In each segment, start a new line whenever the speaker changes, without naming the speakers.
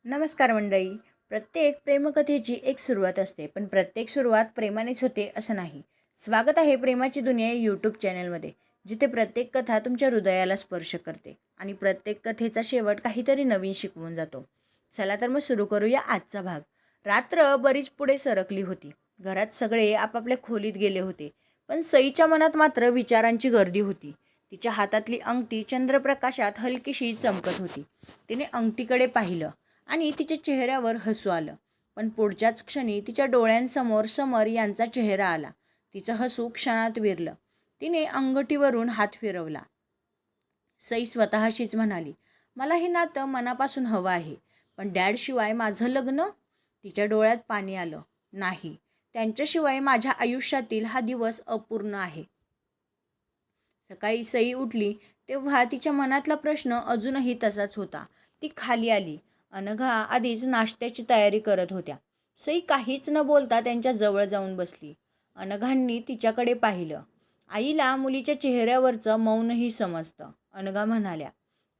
नमस्कार मंडळी. प्रत्येक प्रेमकथेची एक सुरुवात असते, पण प्रत्येक सुरुवात प्रेमानेच होते असं नाही. स्वागत आहे प्रेमाची दुनिया यूट्यूब चॅनलमध्ये, जिथे प्रत्येक कथा तुमच्या हृदयाला स्पर्श करते आणि प्रत्येक कथेचा शेवट काहीतरी नवीन शिकवून जातो. चला तर मग सुरू करूया आजचा भाग. रात्र बरीच पुढे सरकली होती. घरात सगळे आपापल्या खोलीत गेले होते, पण सईच्या मनात मात्र विचारांची गर्दी होती. तिच्या हातातली अंगठी चंद्रप्रकाशात हलकीशी चमकत होती. तिने अंगठीकडे पाहिलं आणि तिच्या चेहऱ्यावर हसू आलं. पण पुढच्याच क्षणी तिच्या डोळ्यांसमोर समर यांचा चेहरा आला. तिचं हसू क्षणात विरलं. तिने अंगठीवरून हात फिरवला. सई स्वतःशीच म्हणाली, मला हे नातं मनापासून हवं आहे, पण डॅडशिवाय माझं लग्न? तिच्या डोळ्यात पाणी आलं. नाही, त्यांच्याशिवाय माझ्या आयुष्यातील हा दिवस अपूर्ण आहे. सकाळी सई उठली तेव्हा तिच्या मनातला प्रश्न अजूनही तसाच होता. ती खाली आली. अनघा आधीच नाश्त्याची तयारी करत होत्या. सई काहीच न बोलता त्यांच्या जवळ जाऊन बसली. अनघांनी तिच्याकडे पाहिलं. आईला मुलीच्या चेहऱ्यावरचं मौनही समजतं. अनघा म्हणाल्या,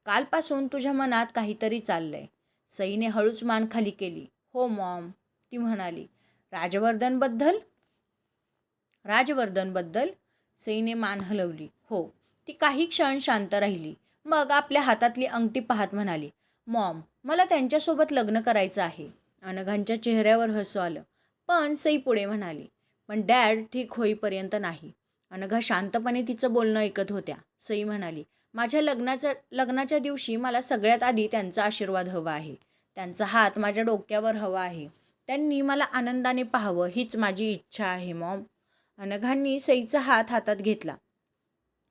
कालपासून तुझ्या मनात काहीतरी चाललंय. सईने हळूच मान खाली केली. हो मॉम, ती म्हणाली. राजवर्धनबद्दल? राजवर्धनबद्दल? सईने मान हलवली. हो. ती काही क्षण शांत राहिली. मग आपल्या हातातली अंगठी पाहत म्हणाली, मॉम, मला त्यांच्यासोबत लग्न करायचं आहे. अनघांच्या चेहऱ्यावर हसू आलं. पण सई पुढे म्हणाली, पण डॅड ठीक होईपर्यंत नाही. अनघा शांतपणे तिचं बोलणं ऐकत होत्या. सई म्हणाली, माझ्या लग्नाच्या दिवशी मला सगळ्यात आधी त्यांचा आशीर्वाद हवा आहे. त्यांचा हात माझ्या डोक्यावर हवा आहे. त्यांनी मला आनंदाने पाहावं हीच माझी इच्छा आहे मॉम. अनघांनी सईचा हात हातात घेतला.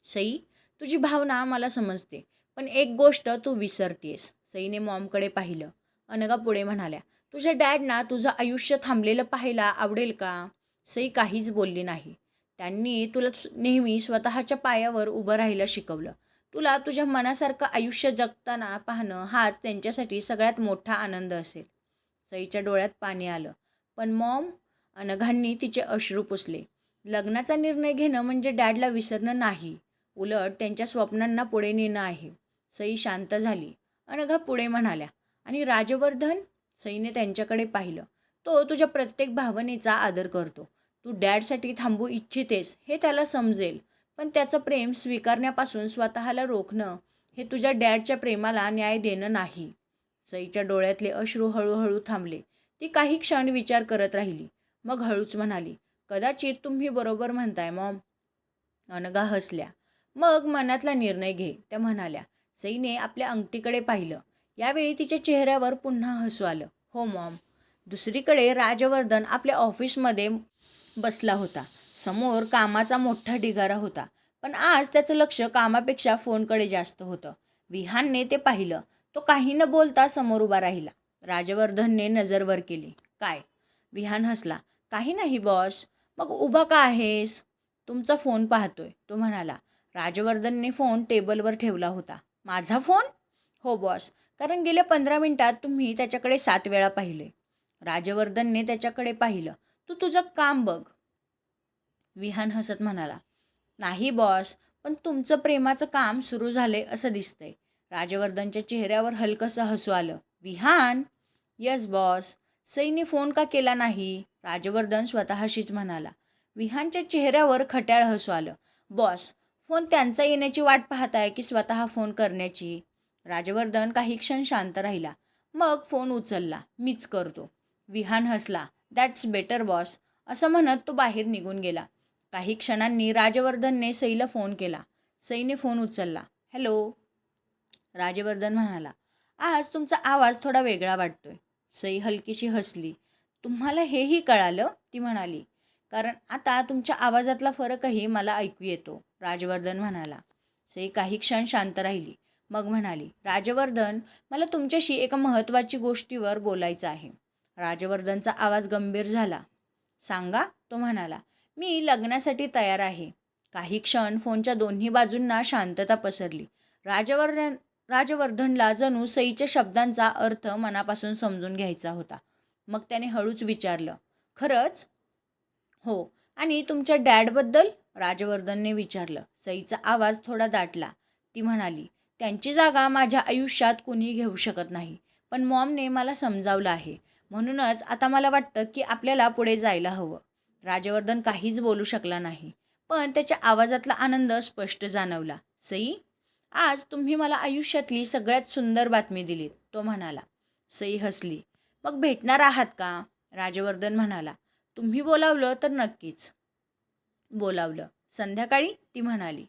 सई, तुझी भावना मला समजते, पण एक गोष्ट तू विसरतेस. सईने मॉमकडे पाहिलं. अनघा पुढे म्हणाल्या, तुझ्या डॅडना तुझं आयुष्य थांबलेलं पाहायला आवडेल का? सई काहीच बोलली नाही. त्यांनी तुला नेहमी स्वतःच्या पायावर उभं राहायला शिकवलं. तुला तुझ्या मनासारखं आयुष्य जगताना पाहणं हाच त्यांच्यासाठी सगळ्यात मोठा आनंद असेल. सईच्या डोळ्यात पाणी आलं. पण मॉम, अनघांनी तिचे अश्रू पुसले. लग्नाचा निर्णय घेणं म्हणजे डॅडला विसरणं नाही, उलट त्यांच्या स्वप्नांना पुढे नेणं आहे. सई शांत झाली. अनघा पुढे म्हणाल्या, आणि राजवर्धन? सईने त्यांच्याकडे पाहिलं. तो तुझ्या प्रत्येक भावनेचा आदर करतो. तू डॅडसाठी थांबू इच्छितेस हे त्याला समजेल, पण त्याचं प्रेम स्वीकारण्यापासून स्वतःला रोखणं हे तुझ्या डॅडच्या प्रेमाला न्याय देणं नाही. सईच्या डोळ्यातले अश्रू हळूहळू थांबले. ती काही क्षण विचार करत राहिली. मग हळूच म्हणाली, कदाचित तुम्ही बरोबर म्हणताय मॉम. अनघा हसल्या. मग मनातला निर्णय घे, त्या म्हणाल्या. सईने आपल्या अंगठीकडे पाहिलं. यावेळी तिच्या चेहऱ्यावर पुन्हा हसू आलं. हो मॉम. दुसरीकडे राजवर्धन आपल्या ऑफिसमध्ये बसला होता. समोर कामाचा मोठा ढिगारा होता, पण आज त्याचं लक्ष कामापेक्षा फोनकडे जास्त होतं. विहानने ते पाहिलं. तो काही न बोलता समोर उभा राहिला. राजवर्धनने नजर वर केली. काय? विहान हसला. काही नाही बॉस. मग उभा का आहेस? तुमचा फोन पाहतोय, तो म्हणाला. राजवर्धनने फोन टेबलवर ठेवला होता. माझा फोन? हो बॉस, कारण गेल्या 15 मिनिटात तुम्ही त्याच्याकडे 7 वेळा पाहिले. राजवर्धनने त्याच्याकडे पाहिलं. तू तुझं काम बघ. विहान हसत म्हणाला. नाही बॉस, पण तुमचं प्रेमाचं काम सुरू झाले असं दिसतंय. राजवर्धनच्या चेहऱ्यावर हलकंसं हसू आलं. विहान? Yes boss. सईने फोन का केला नाही? राजवर्धन स्वतःशीच म्हणाला. विहानच्या चेहऱ्यावर खट्याळ हसू आलं. बॉस, फोन त्यांचा येण्याची वाट पाहताय की स्वतः फोन करण्याची? राजवर्धन काही क्षण शांत राहिला. मग फोन उचलला. मीच करतो. विहान हसला. दॅट्स बेटर बॉस, असं म्हणत तो बाहेर निघून गेला. काही क्षणांनी राजवर्धनने सईला फोन केला. सईने फोन उचलला. हॅलो. राजवर्धन म्हणाला, आज तुमचा आवाज थोडा वेगळा वाटतोय. सई हलकीशी हसली. तुम्हाला हेही कळालं? ती म्हणाली. कारण आता तुमच्या आवाजातला फरकही मला ऐकू येतो, राजवर्धन म्हणाला. सई काही क्षण शांत राहिली. मग म्हणाली, राजवर्धन, मला तुमच्याशी एका महत्त्वाची गोष्टीवर बोलायचं आहे. राजवर्धनचा आवाज गंभीर झाला. सांगा, तो म्हणाला. मी लग्नासाठी तयार आहे. काही क्षण फोनच्या दोन्ही बाजूंना शांतता पसरली. राजवर्धनला जणू सईच्या शब्दांचा अर्थ मनापासून समजून घ्यायचा होता. मग त्याने हळूच विचारलं, खरंच? हो. आणि तुमच्या डॅडबद्दल? राजवर्धनने विचारलं. सईचा आवाज थोडा दाटला. ती म्हणाली, त्यांची जागा माझ्या आयुष्यात कुणी घेऊ शकत नाही, पण मॉमने मला समजावलं आहे. म्हणूनच आता मला वाटतं की आपल्याला पुढे जायला हवं. राजवर्धन काहीच बोलू शकला नाही. पण त्याच्या आवाजातला आनंद स्पष्ट जाणवला. सई, आज तुम्ही मला आयुष्यातली सगळ्यात सुंदर बातमी दिलीत, तो म्हणाला. सई हसली. मग भेटणार आहात का? राजवर्धन म्हणाला. तुम्ही बोलावलं तर नक्कीच. बोलावलं. संध्याकाळी? ती म्हणाली.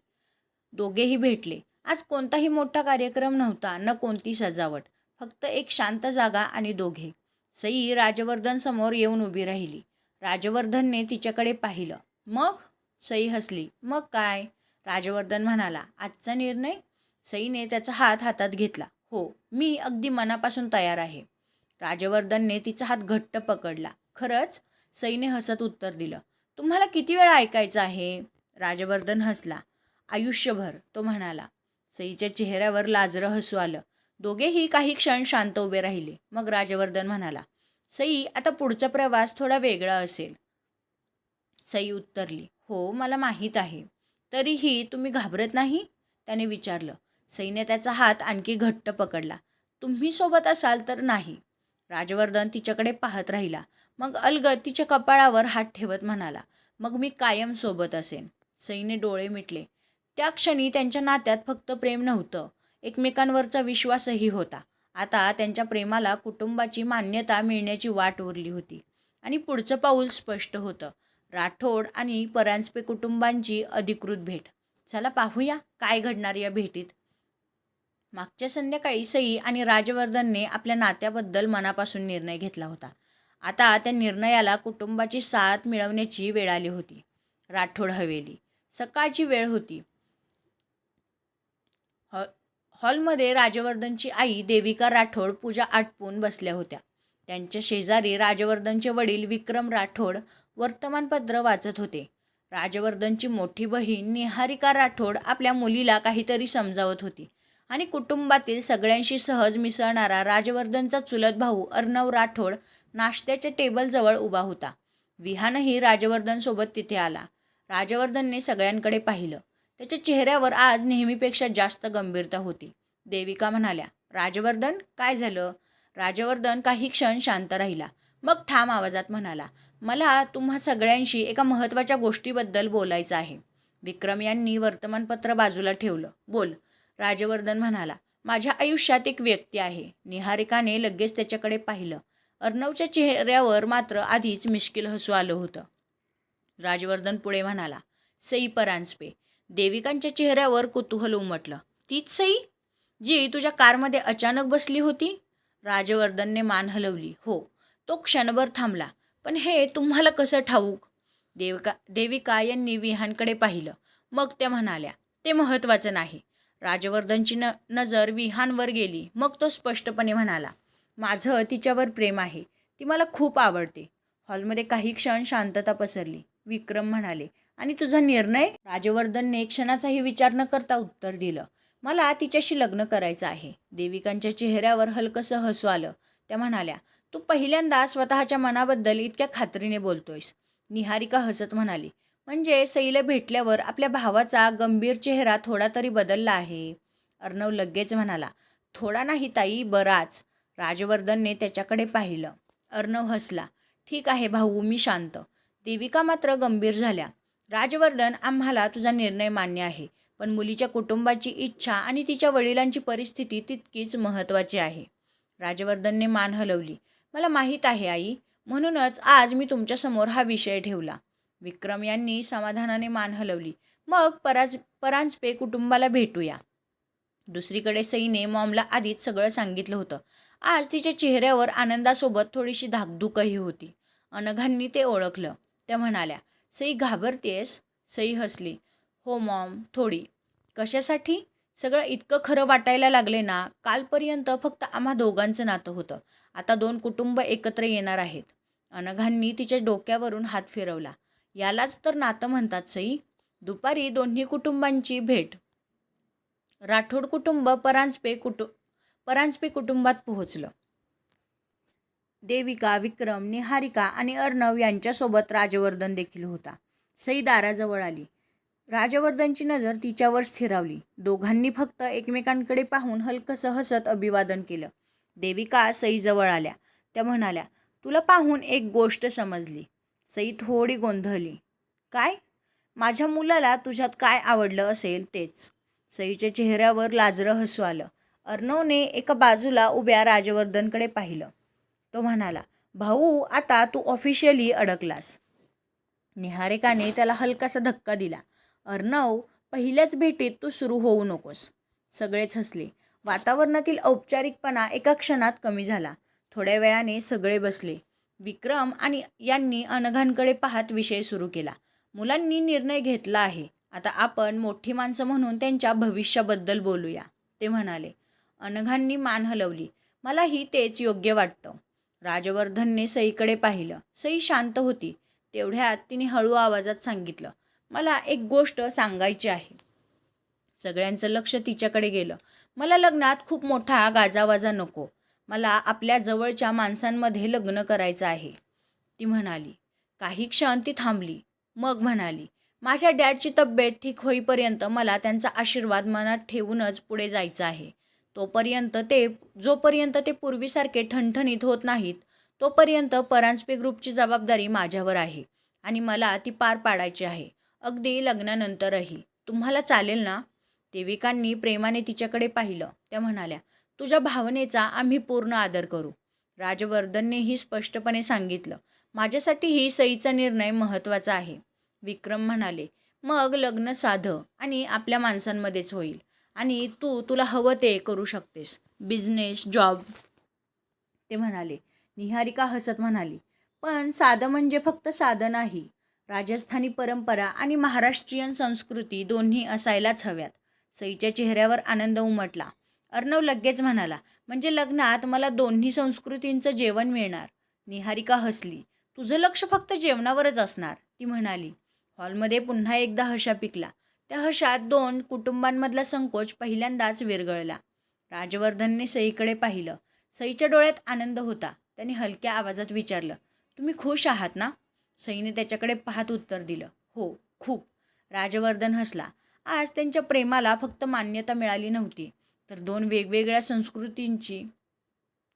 दोघेही भेटले. आज कोणताही मोठा कार्यक्रम नव्हता, न कोणती सजावट. फक्त एक शांत जागा आणि दोघे. सई राजवर्धन समोर येऊन उभी राहिली. राजवर्धनने तिच्याकडे पाहिलं. मग? सई हसली. मग काय? राजवर्धन म्हणाला. आजचा निर्णय? सईने त्याचा हात हातात घेतला. हो, मी अगदी मनापासून तयार आहे. राजवर्धनने तिचा हात घट्ट पकडला. खरंच? सईने हसत उत्तर दिलं. तुम्हाला किती वेळा ऐकायचं आहे? राजवर्धन हसला. आयुष्यभर, तो म्हणाला. सईच्या चेहऱ्यावर लाजरं हसू आलं. दोघेही काही क्षण शांत उभे राहिले. मग राजवर्धन म्हणाला. सई, आता पुढचा प्रवास थोडा वेगळा असेल. सई उत्तरली. हो, मला माहीत आहे. तरीही तुम्ही घाबरत नाही? त्याने विचारलं. सईने त्याचा हात आणखी घट्ट पकडला. तुम्ही सोबत असाल तर नाही. राजवर्धन तिच्याकडे पाहत राहिला. मग अलगद तिच्या कपाळावर हात ठेवत म्हणाला. मग मी कायम सोबत असेन. सईने डोळे मिटले. त्या क्षणी त्यांच्या नात्यात फक्त प्रेम नव्हतं, एकमेकांवरचा विश्वासही होता. आता त्यांच्या प्रेमाला कुटुंबाची मान्यता मिळण्याची वाट उरली होती. आणि पुढचं पाऊल स्पष्ट होतं. राठोड आणि परांजपे कुटुंबांची अधिकृत भेट. चला पाहूया काय घडणार या भेटीत. मागच्या संध्याकाळी सई आणि राजवर्धनने आपल्या नात्याबद्दल मनापासून निर्णय घेतला होता. आता त्या निर्णयाला कुटुंबाची साथ मिळवण्याची वेळ आली होती. राठोड हवेली. सकाळची वेळ होती. हॉलमध्ये राजवर्धनची आई देविका राठोड पूजा आटपून बसल्या होत्या. त्यांच्या शेजारी राजवर्धनचे वडील विक्रम राठोड वर्तमानपत्र वाचत होते. राजवर्धनची मोठी बहीण निहारिका राठोड आपल्या मुलीला काहीतरी समजावत होती. आणि कुटुंबातील सगळ्यांशी सहज मिसळणारा राजवर्धनचा चुलत भाऊ अर्णव राठोड नाश्त्याच्या टेबलजवळ उभा होता. विहानही राजवर्धनसोबत तिथे आला. राजवर्धनने सगळ्यांकडे पाहिलं. त्याच्या चेहऱ्यावर आज नेहमीपेक्षा जास्त गंभीरता होती. देविका म्हणाल्या. राजवर्धन, काय झालं? राजवर्धन काही क्षण शांत राहिला. मग ठाम आवाजात म्हणाला. मला तुम्हा सगळ्यांशी एका महत्त्वाच्या गोष्टीबद्दल बोलायचं आहे. विक्रम यांनी वर्तमानपत्र बाजूला ठेवलं. बोल. राजवर्धन म्हणाला. माझ्या आयुष्यात एक व्यक्ती आहे. निहारिकाने लगेच त्याच्याकडे पाहिलं. अर्णवच्या चेहऱ्यावर मात्र आधीच मिश्किल हसू आलं होतं. राजवर्धन पुढे म्हणाला. सई परांजपे. देविकांच्या चेहऱ्यावर कुतूहल उमटलं. तीच सई जी तुझ्या कारमध्ये अचानक बसली होती? राजवर्धनने मान हलवली. हो. तो क्षणभर थांबला. पण हे तुम्हाला कसं ठाऊक? देविका यांनी विहानकडे पाहिलं. मग त्या म्हणाल्या. ते महत्त्वाचं नाही. राजवर्धनची नजर विहानवर गेली. मग तो स्पष्टपणे म्हणाला. माझं तिच्यावर प्रेम आहे. ती मला खूप आवडते. हॉलमध्ये काही क्षण शांतता पसरली. विक्रम म्हणाले. आणि तुझा निर्णय? राजवर्धनने क्षणाचाही विचार न करता उत्तर दिलं. मला तिच्याशी लग्न करायचं आहे. देविकांच्या चेहऱ्यावर हलकंसं हसू आलं. त्या म्हणाल्या. तू पहिल्यांदा स्वतःच्या मनाबद्दल इतक्या खात्रीने बोलतोयस. निहारिका हसत म्हणाली. म्हणजे सईला भेटल्यावर आपल्या भावाचा गंभीर चेहरा थोडा तरी बदलला आहे. अर्णव लगेच म्हणाला. थोडा नाही ताई, बराच. राजवर्धनने त्याच्याकडे पाहिलं. अर्णव हसला. ठीक आहे भाऊ, मी शांत. देविका मात्र गंभीर झाल्या. राजवर्धन, आम्हाला तुझा निर्णय मान्य आहे. पण मुलीच्या कुटुंबाची इच्छा आणि तिच्या वडिलांची परिस्थिती तितकीच महत्त्वाची आहे. राजवर्धनने मान हलवली. मला माहीत आहे आई. म्हणूनच आज मी तुमच्यासमोर हा विषय ठेवला. विक्रम यांनी समाधानाने मान हलवली. मग परांजपे कुटुंबाला भेटूया. दुसरीकडे सईने मॉमला आधीच सगळं सांगितलं होतं. आज तिच्या चेहऱ्यावर आनंदासोबत थोडीशी धाकधुकही होती. अनघांनी ते ओळखलं. त्या म्हणाल्या. सई, घाबरतेस? सई हसली. हो मॉम, थोडी. कशासाठी? सगळं इतकं खरं वाटायला लागले ना. कालपर्यंत फक्त आम्हा दोघांचं नातं होतं. आता 2 कुटुंब एकत्र येणार आहेत. अनघांनी तिच्या डोक्यावरून हात फिरवला. यालाच तर नातं म्हणतात सई. दुपारी दोन्ही कुटुंबांची भेट. राठोड कुटुंब परांजपे कुटुंबात पोहोचलं. देविका, विक्रम, निहारिका आणि अर्णव यांच्यासोबत राजवर्धन देखील होता. सई दाराजवळ आली. राजवर्धनची नजर तिच्यावर स्थिरावली. दोघांनी फक्त एकमेकांकडे पाहून हलकंसं हसत अभिवादन केलं. देविका सईजवळ आल्या. त्या म्हणाल्या, तुला पाहून एक गोष्ट समजली. सई थोडी गोंधळली. काय? माझ्या मुलाला तुझ्यात काय आवडलं असेल तेच. सईच्या चेहऱ्यावर लाजरं हसू आलं. अर्णवने एका बाजूला उभ्या राजवर्धनकडे पाहिलं. तो म्हणाला, भाऊ आता तू ऑफिशियली अडकलास. निहारिकाने त्याला हलकासा धक्का दिला. अर्णव, पहिल्याच भेटीत तू सुरू होऊ नकोस. सगळेच हसले. वातावरणातील औपचारिकपणा एका क्षणात कमी झाला. थोड्या वेळाने सगळे बसले. विक्रम आणि यांनी अनघांकडे पाहत विषय सुरू केला. मुलांनी निर्णय घेतला आहे. आता आपण मोठी माणसं म्हणून त्यांच्या भविष्याबद्दल बोलूया, ते म्हणाले. अनघांनी मान हलवली. मलाही तेच योग्य वाटतं. राजवर्धनने सईकडे पाहिलं. सई शांत होती. तेवढ्यात तिने हळू आवाजात सांगितलं, मला एक गोष्ट सांगायची आहे. सगळ्यांचं लक्ष तिच्याकडे गेलं. मला लग्नात खूप मोठा गाजावाजा नको. मला आपल्या जवळच्या माणसांमध्ये लग्न करायचं आहे, ती म्हणाली. काही क्षण ती थांबली. मग म्हणाली, माझ्या डॅडची तब्येत ठीक होईपर्यंत मला त्यांचा आशीर्वाद मनात ठेवूनच पुढे जायचं आहे. जोपर्यंत ते पूर्वीसारखे ठणठणीत होत नाहीत, तोपर्यंत परांजपे ग्रुपची जबाबदारी माझ्यावर आहे आणि मला ती पार पाडायची आहे, अगदी लग्नानंतरही. तुम्हाला चालेल ना? देविकांनी प्रेमाने तिच्याकडे पाहिलं. त्या म्हणाल्या, तुझ्या भावनेचा आम्ही पूर्ण आदर करू. राजवर्धननेही स्पष्टपणे सांगितलं, माझ्यासाठीही सईचा निर्णय महत्त्वाचा आहे. विक्रम म्हणाले, मग लग्न साधं आणि आपल्या माणसांमध्येच होईल आणि तुला हवं ते करू शकतेस, बिझनेस, जॉब, ते म्हणाले. निहारिका हसत म्हणाली, पण साधं म्हणजे फक्त साधं नाही. राजस्थानी परंपरा आणि महाराष्ट्रीयन संस्कृती दोन्ही असायलाच हव्यात. सईच्या चेहऱ्यावर आनंद उमटला. अर्णव लगेच म्हणाला, म्हणजे लग्नात मला दोन्ही संस्कृतींचं जेवण मिळणार. निहारिका हसली. तुझं लक्ष फक्त जेवणावरच असणार, ती म्हणाली. हॉलमध्ये पुन्हा एकदा हशा पिकला. त्या हशात दोन कुटुंबांमधला संकोच पहिल्यांदाच विरघळला. राजवर्धनने सईकडे पाहिलं. सईच्या डोळ्यात आनंद होता. त्याने हलक्या आवाजात विचारलं, तुम्ही खुश आहात ना? सईने त्याच्याकडे पाहत उत्तर दिलं, हो, खूप. राजवर्धन हसला. आज त्यांच्या प्रेमाला फक्त मान्यता मिळाली नव्हती, तर दोन वेगवेगळ्या संस्कृतींची,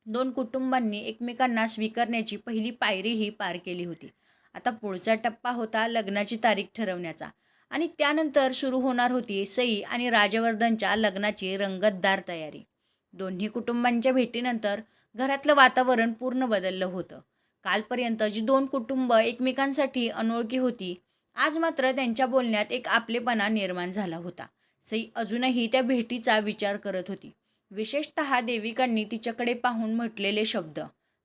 दोन कुटुंबांनी एकमेकांना स्वीकारण्याची पहिली पायरीही पार केली होती. आता पुढचा टप्पा होता लग्नाची तारीख ठरवण्याचा आणि त्यानंतर सुरू होणार होती सई आणि राजवर्धनच्या लग्नाची रंगतदार तयारी. दोन्ही कुटुंबांच्या भेटीनंतर घरातलं वातावरण पूर्ण बदललं होतं. कालपर्यंत जी दोन कुटुंब एकमेकांसाठी अनोळखी होती, आज मात्र त्यांच्या बोलण्यात एक आपलेपणा निर्माण झाला होता. सई अजूनही त्या भेटीचा विचार करत होती. विशेषतः देविकांनी तिच्याकडे पाहून म्हटलेले शब्द,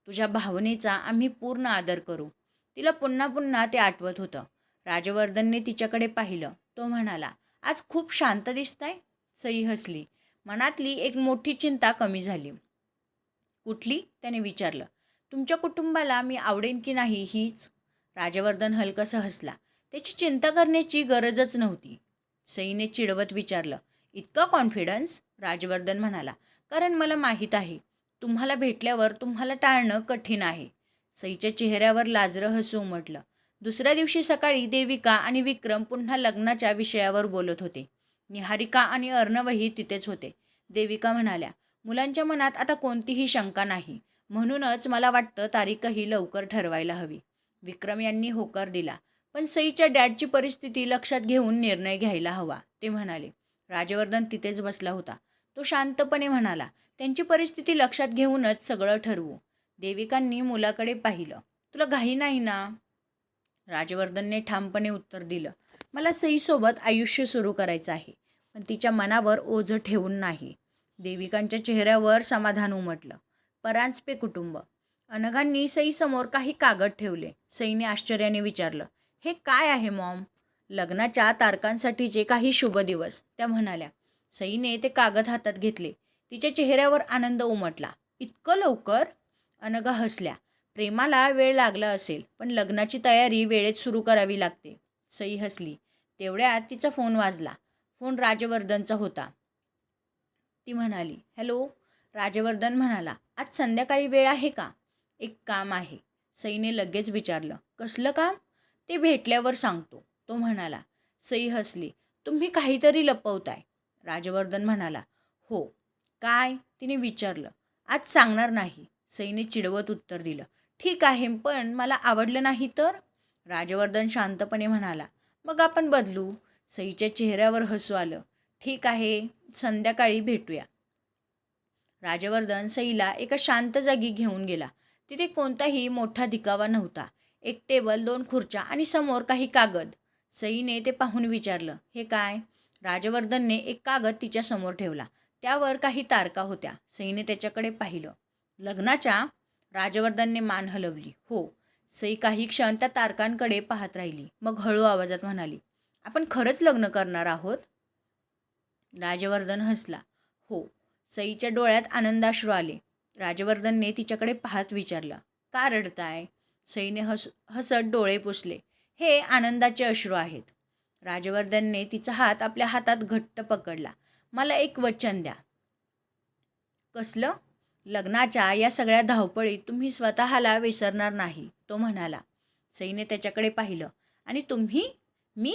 तुझ्या भावनेचा आम्ही पूर्ण आदर करू. तिला पुन्हा पुन्हा ते आठवत होतं. राजवर्धनने तिच्याकडे पाहिलं. तो म्हणाला, आज खूप शांत दिसताय. सई हसली. मनातली एक मोठी चिंता कमी झाली. कुठली? त्याने विचारलं. तुमच्या कुटुंबाला मी आवडेन की नाही हीच. राजवर्धन हलकसं हसला. त्याची चिंता करण्याची गरजच नव्हती. सईने चिडवत विचारलं, इतका कॉन्फिडन्स? राजवर्धन म्हणाला, कारण मला माहीत आहे, तुम्हाला भेटल्यावर तुम्हाला टाळणं कठीण आहे. सईच्या चेहऱ्यावर लाजरं हसू उमटलं. दुसऱ्या दिवशी सकाळी देविका आणि विक्रम पुन्हा लग्नाच्या विषयावर बोलत होते. निहारिका आणि अर्णवही तिथेच होते. देविका म्हणाल्या, मुलांच्या मनात आता कोणतीही शंका नाही, म्हणूनच मला वाटतं तारीखही लवकर ठरवायला हवी. विक्रम यांनी होकार दिला. पण सईच्या डॅडची परिस्थिती लक्षात घेऊन निर्णय घ्यायला हवा, ते म्हणाले. राजवर्धन तिथेच बसला होता. तो शांतपणे म्हणाला, त्यांची परिस्थिती लक्षात घेऊनच सगळं ठरवू. देविकांनी मुलाकडे पाहिलं. तुला घाई नाही ना? राजवर्धनने ठामपणे उत्तर दिलं, मला सईसोबत आयुष्य सुरू करायचं आहे, पण तिच्या मनावर ओझं ठेवून नाही. देविकांच्या चेहऱ्यावर समाधान उमटलं. परांजपे कुटुंब. अनघांनी सईसमोर काही कागद ठेवले. सईने आश्चर्याने विचारलं, हे काय आहे मॉम? लग्नाच्या तारखांसाठीचे काही शुभ दिवस, त्या म्हणाल्या. सईने ते कागद हातात घेतले. तिच्या चेहऱ्यावर आनंद उमटला. इतकं लवकर? अनघा हसल्या. प्रेमाला वेळ लागला असेल, पण लग्नाची तयारी वेळेत सुरू करावी लागते. सई हसली. तेवढ्यात तिचा फोन वाजला. फोन राजवर्धनचा होता. ती म्हणाली, हॅलो. राजवर्धन म्हणाला, आज संध्याकाळी वेळ आहे का? एक काम आहे. सईने लगेच विचारलं, कसलं काम? ते भेटल्यावर सांगतो, तो म्हणाला. सई हसली. तुम्ही काहीतरी लपवताय. राजवर्धन म्हणाला, हो. काय? तिने विचारलं. आज सांगणार नाही, सईने चिडवत उत्तर दिलं. ठीक आहे, पण मला आवडलं नाही तर? राजवर्धन शांतपणे म्हणाला. मग आपण बदलू. सईच्या चेहऱ्यावर हसू आलं. ठीक आहे, संध्याकाळी भेटूया. राजवर्धन सईला एका शांत जागी घेऊन गेला. तिथे कोणताही मोठा दिखावा नव्हता. एक टेबल, 2 खुर्च्या आणि समोर काही कागद. सईने ते पाहून विचारलं, हे काय? राजवर्धनने एक कागद तिच्या समोर ठेवला. त्यावर काही तारखा होत्या. सईने त्याच्याकडे पाहिलं. लग्नाच्या? राजवर्धनने मान हलवली. हो. सई काही क्षण त्या तारखांकडे पाहत राहिली. मग हळू आवाजात म्हणाली, आपण खरंच लग्न करणार आहोत? राजवर्धन हसला. हो. सईच्या डोळ्यात आनंदाश्रू आले. राजवर्धनने तिच्याकडे पाहत विचारलं, का रडताय? सईने हसत डोळे पुसले. हे आनंदाचे अश्रू आहेत. राजवर्धनने तिचा हात आपल्या हातात घट्ट पकडला. मला एक वचन द्या. कसलं? लग्नाच्या या सगळ्या धावपळीत तुम्ही स्वतःला विसरणार नाही, तो म्हणाला. सईने त्याच्याकडे पाहिलं. आणि तुम्ही? मी?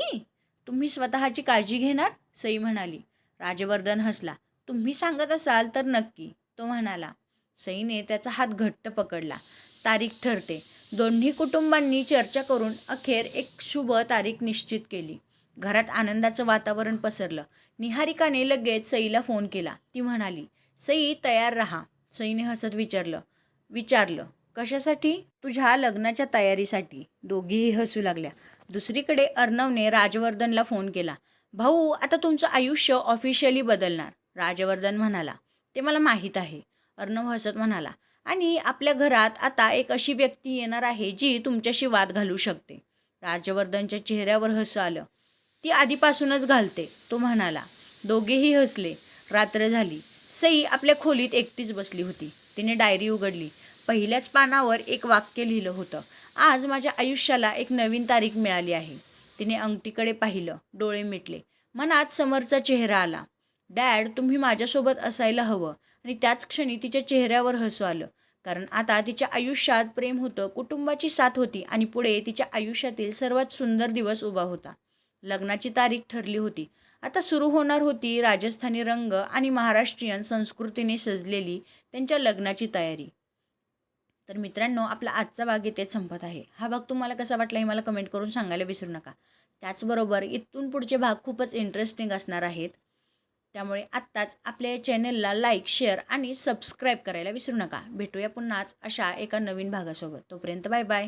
तुम्ही स्वतःची काळजी घेणार? सई म्हणाली. राजवर्धन हसला. तुम्ही सांगत असाल तर नक्की, तो म्हणाला. सईने त्याचा हात घट्ट पकडला. तारीख ठरते. दोन्ही कुटुंबांनी चर्चा करून अखेर एक शुभ तारीख निश्चित केली. घरात आनंदाचं वातावरण पसरलं. निहारिकाने लगेच सईला फोन केला. ती म्हणाली, सई तयार राहा. सईने हसत विचारलं कशासाठी? तुझ्या लग्नाच्या तयारीसाठी. दोघीही हसू लागल्या. दुसरीकडे अर्णवने राजवर्धनला फोन केला. भाऊ, आता तुमचं आयुष्य ऑफिशियली बदलणार, राजवर्धन म्हणाला. ते मला माहीत आहे, अर्णव हसत म्हणाला. आणि आपल्या घरात आता एक अशी व्यक्ती येणार आहे जी तुमच्याशी वाद घालू शकते. राजवर्धनच्या चेहऱ्यावर हसू आलं. ती आधीपासूनच घालते, तो म्हणाला. दोघेही हसले. रात्र झाली. सई आपल्या खोलीत एकटीच बसली होती. तिने डायरी उघडली. पहिल्याच पानावर एक वाक्य लिहिलं होतं. आज माझ्या आयुष्याला एक नवीन तारीख मिळाली आहे. तिने अंगठीकडे पाहिलं. डोळे मिटले. मनात समरचा चेहरा आला. डॅड, तुम्ही माझ्यासोबत असायला हवं. आणि त्याच क्षणी तिच्या चेहऱ्यावर हसू आलं. कारण आता तिच्या आयुष्यात प्रेम होतं, कुटुंबाची साथ होती आणि पुढे तिच्या आयुष्यातील सर्वात सुंदर दिवस उभा होता. लग्नाची तारीख ठरली होती. आता सुरू होणार होती राजस्थानी रंग आणि महाराष्ट्रीयन संस्कृतीने सजलेली त्यांच्या लग्नाची तयारी. तर मित्रांनो, आपला आजचा भाग इथेच संपत आहे. हा भाग तुम्हाला कसा वाटला हे मला कमेंट करून सांगायला विसरू नका. त्याचबरोबर इथून पुढचे भाग खूपच इंटरेस्टिंग असणार आहेत. त्यामुळे आत्ताच आपल्या चॅनलला लाईक, शेअर आणि सबस्क्राईब करायला विसरू नका. भेटूया पुन्हाच अशा एका नवीन भागासोबत. तोपर्यंत बाय बाय.